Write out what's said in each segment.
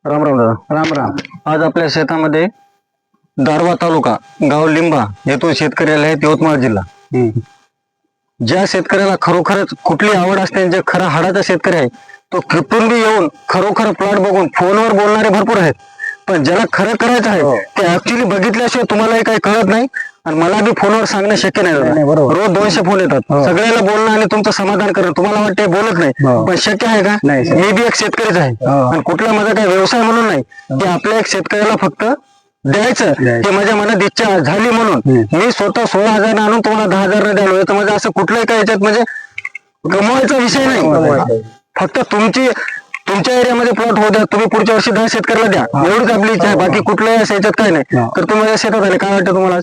राम राम दादा. राम राम. आज आपल्या शेतामध्ये दारव्हा तालुका गाव लिंबा येथून शेतकरी आले आहेत, यवतमाळ जिल्हा. ज्या शेतकऱ्याला खरोखरच कुठली आवड असते आणि जे खरा हाडाचा शेतकरी आहे तो कुटुंबी येऊन खरोखर प्लॉट बघून फोनवर बोलणारे भरपूर आहेत, पण ज्याला खरं करायचं आहे ते ऍक्च्युली बघितल्याशिवाय तुम्हालाही काही कळत नाही आणि मला बी फोनवर सांगणं शक्य नाही दादा. बरोबर. रोज 200 फोन येतात, सगळ्याला बोलणं आणि तुमचं समाधान करणं. तुम्हाला वाटते बोलत नाही, पण शक्य आहे का? नाही. मी बी एक शेतकरीच आहे आणि कुठला माझा काही व्यवसाय म्हणून नाही, की आपल्या एक शेतकऱ्याला फक्त द्यायचं ते माझ्या मनात इच्छा झाली म्हणून मी स्वतः 16,000 आणून तुम्हाला 10,000 द्यालो. तर म्हणजे असं कुठलंही काही याच्यात म्हणजे कमवायचा विषय नाही. फक्त तुमच्या एरियामध्ये प्लॉट होऊ द्या, तुम्ही पुढच्या वर्षी 10 शेतकऱ्याला द्या, एवढीच आपली इच्छा आहे. बाकी कुठल्याही असं याच्यात काय नाही. तर तुम्ही माझ्या शेतात आले, काय वाटतं तुम्हाला?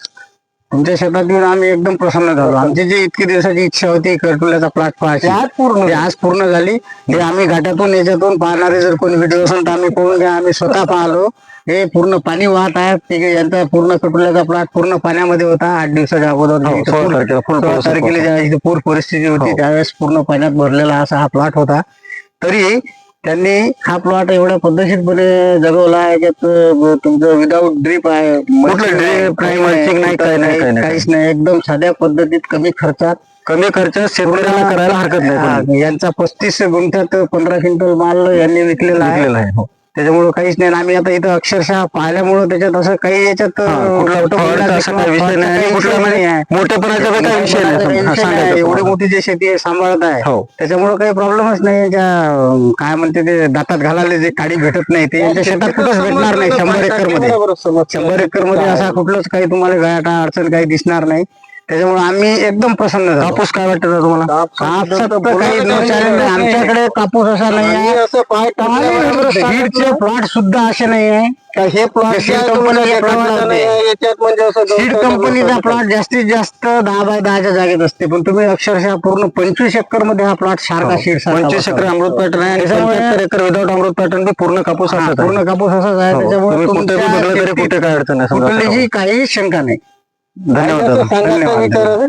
तुमच्या शेतात येऊन आम्ही एकदम प्रसन्न झालो. आमची जी इतकी दिवसाची इच्छा होती करटुल्याचा प्लॉट पाहायची, आज पूर्ण झाली. हे आम्ही घाटातून याच्यातून पाहणारे जर कोणी व्हिडिओ असेल तर आम्ही पाहून घ्या. आम्ही स्वतः पाहलो. हे पूर्ण पाणी वाहत आहे. यांचा पूर्ण कटुल्याचा प्लॉट पूर्ण पाण्यामध्ये होता 8 दिवसाच्या अगोदर. 16 तारखेला ज्या इथे पूर परिस्थिती होती त्यावेळेस पूर्ण पाण्यात भरलेला असा हा प्लॉट होता. तरी त्यांनी हा प्लॉट एवढ्या पद्धतशीरपणे जगवला आहे. याच्यात तुमचं विदाऊट ड्रीप आहे, काहीच नाही. एकदम साध्या पद्धतीत कमी खर्चात शेतकऱ्याला करायला हरकत नाही. यांचा 35 गुंठ्यात 15 क्विंटल माल यांनी विकलेला आहे. त्याच्यामुळे काहीच नाही. आम्ही आता इथं अक्षरशः पाहिल्यामुळे त्याच्यात असं काही याच्यात मोठेपणाचा विषय नाही. एवढी मोठी जी शेती आहे सांभाळत आहे त्याच्यामुळे काही प्रॉब्लेमच नाही. ज्या काय म्हणते ते दातात घालायला जे काडी भेटत नाही ते यांच्या शेतात कुठंच भेटणार नाही. 100 एकर मध्ये असा कुठलंच काही तुम्हाला गळाटा अडचण काही दिसणार नाही. त्याच्यामुळे आम्ही एकदम प्रसन्न झालो. कापूस काय वाटतं तुम्हाला? काही आमच्याकडे कापूस असा नाही आहे. सीडचे प्लॉट सुद्धा असे नाही आहे. हे प्लॉट सीड कंपनीचा प्लॉट जास्तीत जास्त 10 बाय 10च्या जागेत असते, पण तुम्ही अक्षरशः पूर्ण 25 एकर मध्ये हा प्लॉट सारखा सीड 25 एकर अमृत पॅटर्न आहे आणि 75 एकर विदाऊट अमृत पॅटर्न बी पूर्ण कापूस असाच आहे. त्याच्यामुळे कुठे काय अडचण नाही, काही शंका नाही. धन्यवाद.